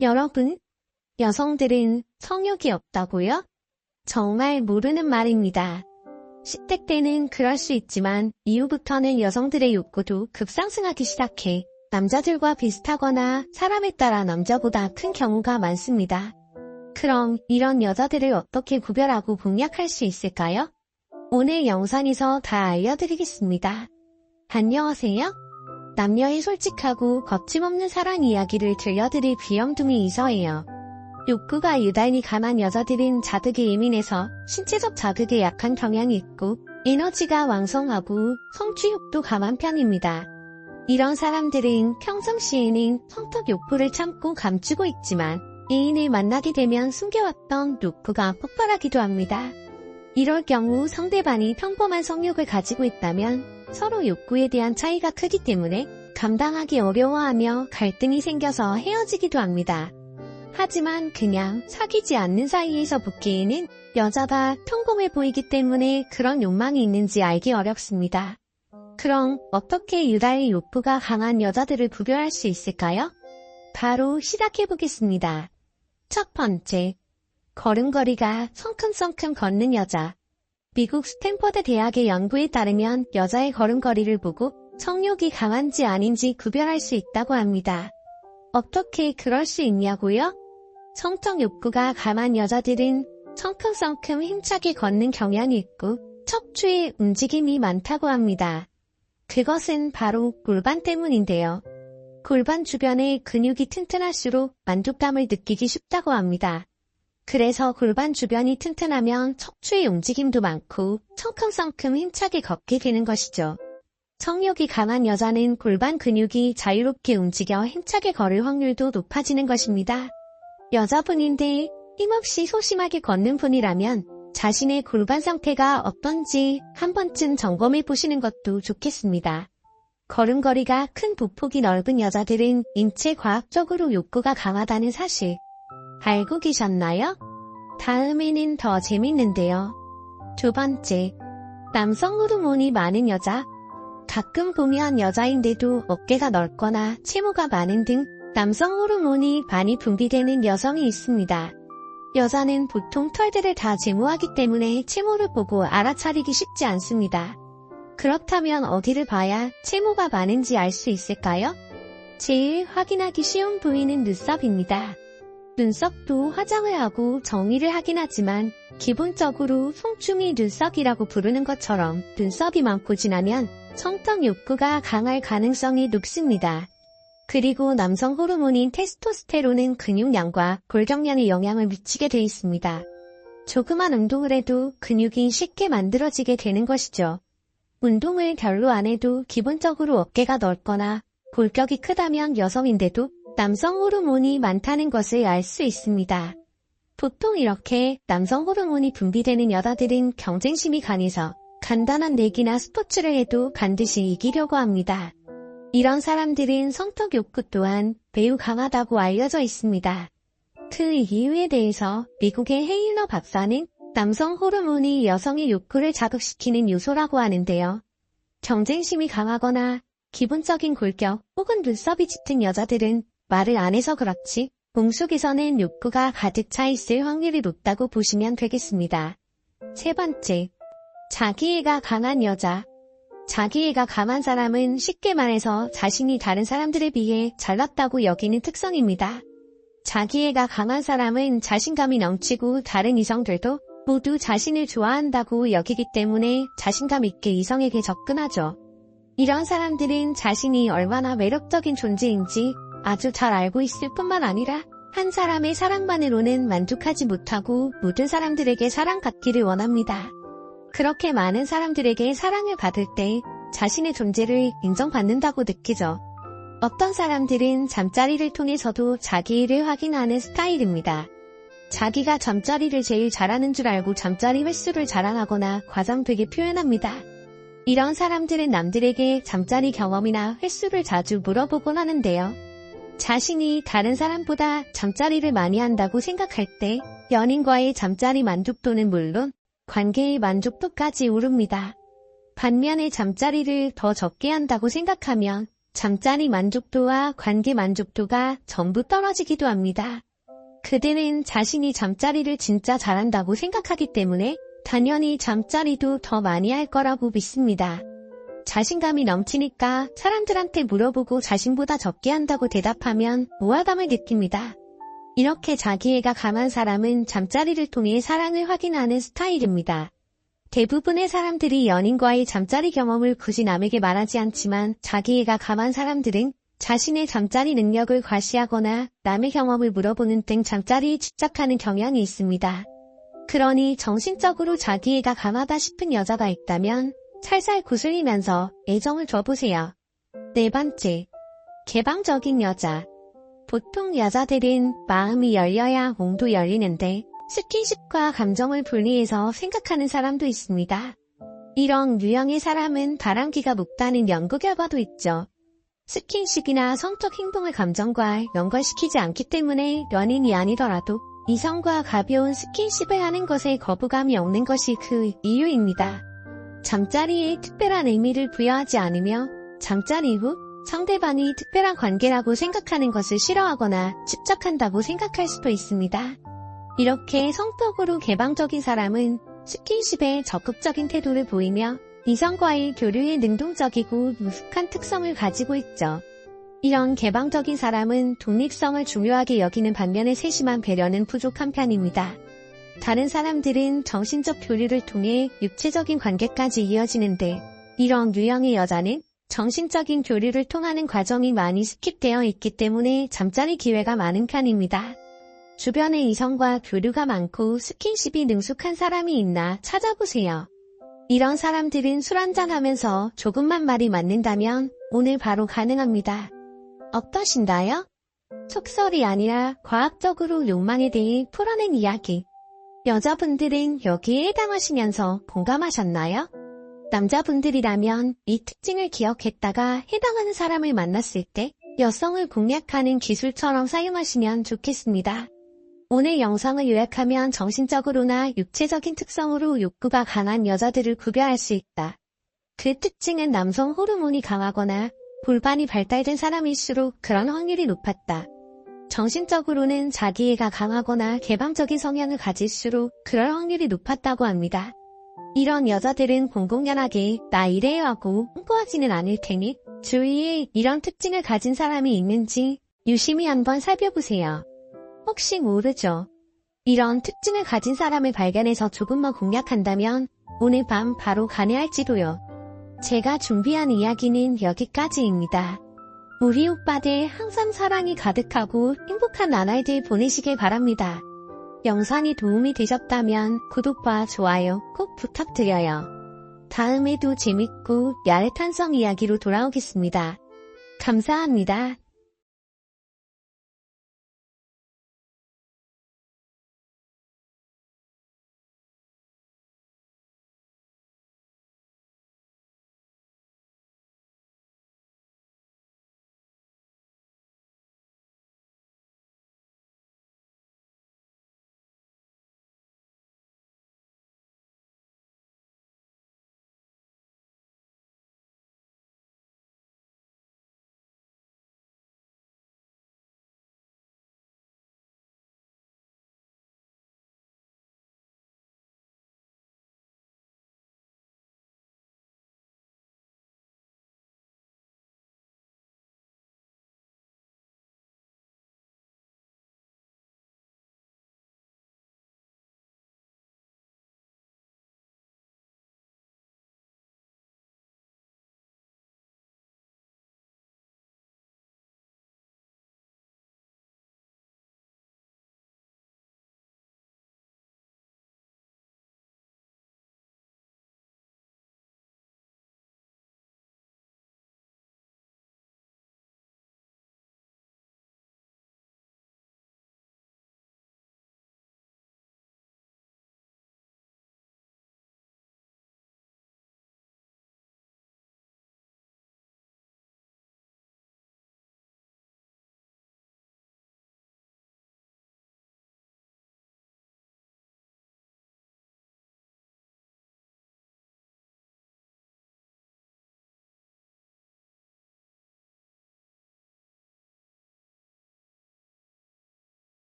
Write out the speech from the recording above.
여러분, 여성들은 성욕이 없다고요? 정말 모르는 말입니다. 10대 때는 그럴 수 있지만 이후부터는 여성들의 욕구도 급상승하기 시작해 남자들과 비슷하거나 사람에 따라 남자보다 큰 경우가 많습니다. 그럼 이런 여자들을 어떻게 구별하고 공략할 수 있을까요? 오늘 영상에서 다 알려드리겠습니다. 안녕하세요. 남녀의 솔직하고 거침없는 사랑 이야기를 들려드릴 귀염둥이 이서예요. 욕구가 유달리 강한 여자들은 자극에 예민해서 신체적 자극에 약한 경향이 있고 에너지가 왕성하고 성취욕도 강한 편입니다. 이런 사람들은 평상시에는 성적 욕구를 참고 감추고 있지만 애인을 만나게 되면 숨겨왔던 욕구가 폭발하기도 합니다. 이럴 경우 상대방이 평범한 성욕을 가지고 있다면 서로 욕구에 대한 차이가 크기 때문에 감당하기 어려워하며 갈등이 생겨서 헤어지기도 합니다. 하지만 그냥 사귀지 않는 사이에서 붙기에는 여자가 평범해 보이기 때문에 그런 욕망이 있는지 알기 어렵습니다. 그럼 어떻게 유달리 욕구가 강한 여자들을 구별할 수 있을까요? 바로 시작해보겠습니다. 첫 번째, 걸음걸이가 성큼성큼 걷는 여자. 미국 스탠퍼드 대학의 연구에 따르면 여자의 걸음걸이를 보고 성욕이 강한지 아닌지 구별할 수 있다고 합니다. 어떻게 그럴 수 있냐고요? 성적 욕구가 강한 여자들은 성큼성큼 힘차게 걷는 경향이 있고 척추에 움직임이 많다고 합니다. 그것은 바로 골반 때문인데요. 골반 주변의 근육이 튼튼할수록 만족감을 느끼기 쉽다고 합니다. 그래서 골반 주변이 튼튼하면 척추의 움직임도 많고 성큼성큼 힘차게 걷게 되는 것이죠. 성욕이 강한 여자는 골반 근육이 자유롭게 움직여 힘차게 걸을 확률도 높아지는 것입니다. 여자분인데 힘없이 소심하게 걷는 분이라면 자신의 골반 상태가 어떤지 한 번쯤 점검해 보시는 것도 좋겠습니다. 걸음걸이가 큰 보폭이 넓은 여자들은 인체 과학적으로 욕구가 강하다는 사실 알고 계셨나요? 다음에는 더 재밌는데요. 두 번째, 남성 호르몬이 많은 여자. 가끔 보면 여자인데도 어깨가 넓거나 채모가 많은 등 남성 호르몬이 많이 분비되는 여성이 있습니다. 여자는 보통 털들을 다 제모하기 때문에 채모를 보고 알아차리기 쉽지 않습니다. 그렇다면 어디를 봐야 채모가 많은지 알 수 있을까요? 제일 확인하기 쉬운 부위는 눈썹입니다. 눈썹도 화장을 하고 정리를 하긴 하지만 기본적으로 송충이 눈썹이라고 부르는 것처럼 눈썹이 많고 진하면 성적 욕구가 강할 가능성이 높습니다. 그리고 남성 호르몬인 테스토스테론은 근육량과 골격량에 영향을 미치게 돼 있습니다. 조그만 운동을 해도 근육이 쉽게 만들어지게 되는 것이죠. 운동을 별로 안 해도 기본적으로 어깨가 넓거나 골격이 크다면 여성인데도 남성 호르몬이 많다는 것을 알 수 있습니다. 보통 이렇게 남성 호르몬이 분비되는 여자들은 경쟁심이 강해서 간단한 내기나 스포츠를 해도 반드시 이기려고 합니다. 이런 사람들은 성적 욕구 또한 매우 강하다고 알려져 있습니다. 그 이유에 대해서 미국의 헤일러 박사는 남성 호르몬이 여성의 욕구를 자극시키는 요소라고 하는데요. 경쟁심이 강하거나 기본적인 골격 혹은 눈썹이 짙은 여자들은 말을 안 해서 그렇지 몸속에서는 욕구가 가득 차 있을 확률이 높다고 보시면 되겠습니다. 세 번째, 자기애가 강한 여자. 자기애가 강한 사람은 쉽게 말해서 자신이 다른 사람들에 비해 잘났다고 여기는 특성입니다. 자기애가 강한 사람은 자신감이 넘치고 다른 이성들도 모두 자신을 좋아한다고 여기기 때문에 자신감 있게 이성에게 접근하죠. 이런 사람들은 자신이 얼마나 매력적인 존재인지 아주 잘 알고 있을 뿐만 아니라 한 사람의 사랑만으로는 만족하지 못하고 모든 사람들에게 사랑받기를 원합니다. 그렇게 많은 사람들에게 사랑을 받을 때 자신의 존재를 인정받는다고 느끼죠. 어떤 사람들은 잠자리를 통해서도 자기를 확인하는 스타일입니다. 자기가 잠자리를 제일 잘하는 줄 알고 잠자리 횟수를 자랑하거나 과장되게 표현합니다. 이런 사람들은 남들에게 잠자리 경험이나 횟수를 자주 물어보곤 하는데요. 자신이 다른 사람보다 잠자리를 많이 한다고 생각할 때 연인과의 잠자리 만족도는 물론 관계의 만족도까지 오릅니다. 반면에 잠자리를 더 적게 한다고 생각하면 잠자리 만족도와 관계 만족도가 전부 떨어지기도 합니다. 그들은 자신이 잠자리를 진짜 잘한다고 생각하기 때문에 당연히 잠자리도 더 많이 할 거라고 믿습니다. 자신감이 넘치니까 사람들한테 물어보고 자신보다 적게 한다고 대답하면 우월감을 느낍니다. 이렇게 자기애가 강한 사람은 잠자리를 통해 사랑을 확인하는 스타일입니다. 대부분의 사람들이 연인과의 잠자리 경험을 굳이 남에게 말하지 않지만 자기애가 강한 사람들은 자신의 잠자리 능력을 과시하거나 남의 경험을 물어보는 등 잠자리에 집착하는 경향이 있습니다. 그러니 정신적으로 자기애가 강하다 싶은 여자가 있다면 살살 구슬리면서 애정을 줘보세요. 네 번째, 개방적인 여자. 보통 여자들은 마음이 열려야 몸도 열리는데 스킨십과 감정을 분리해서 생각하는 사람도 있습니다. 이런 유형의 사람은 바람기가 높다는 연구 결과도 있죠. 스킨십이나 성적 행동을 감정과 연결시키지 않기 때문에 연인이 아니더라도 이성과 가벼운 스킨십을 하는 것에 거부감이 없는 것이 그 이유입니다. 잠자리에 특별한 의미를 부여하지 않으며 잠자리 후 상대방이 특별한 관계라고 생각하는 것을 싫어하거나 집착한다고 생각할 수도 있습니다. 이렇게 성격으로 개방적인 사람은 스킨십에 적극적인 태도를 보이며 이성과의 교류에 능동적이고 무숙한 특성을 가지고 있죠. 이런 개방적인 사람은 독립성을 중요하게 여기는 반면에 세심한 배려는 부족한 편입니다. 다른 사람들은 정신적 교류를 통해 육체적인 관계까지 이어지는데 이런 유형의 여자는 정신적인 교류를 통하는 과정이 많이 스킵되어 있기 때문에 잠자리 기회가 많은 편입니다. 주변에 이성과 교류가 많고 스킨십이 능숙한 사람이 있나 찾아보세요. 이런 사람들은 술 한잔하면서 조금만 말이 맞는다면 오늘 바로 가능합니다. 어떠신가요? 속설이 아니라 과학적으로 욕망에 대해 풀어낸 이야기. 여자분들은 여기에 해당하시면서 공감하셨나요? 남자분들이라면 이 특징을 기억했다가 해당하는 사람을 만났을 때 여성을 공략하는 기술처럼 사용하시면 좋겠습니다. 오늘 영상을 요약하면 정신적으로나 육체적인 특성으로 욕구가 강한 여자들을 구별할 수 있다. 그 특징은 남성 호르몬이 강하거나 골반이 발달된 사람일수록 그런 확률이 높았다. 정신적으로는 자기애가 강하거나 개방적인 성향을 가질수록 그럴 확률이 높았다고 합니다. 이런 여자들은 공공연하게 나 이래요 하고 홍보하지는 않을 테니 주위에 이런 특징을 가진 사람이 있는지 유심히 한번 살펴보세요. 혹시 모르죠. 이런 특징을 가진 사람을 발견해서 조금만 공략한다면 오늘 밤 바로 가능할지도요. 제가 준비한 이야기는 여기까지입니다. 우리 오빠들 항상 사랑이 가득하고 행복한 나날들 보내시길 바랍니다. 영상이 도움이 되셨다면 구독과 좋아요 꼭 부탁드려요. 다음에도 재밌고 야릇한 성 이야기로 돌아오겠습니다. 감사합니다.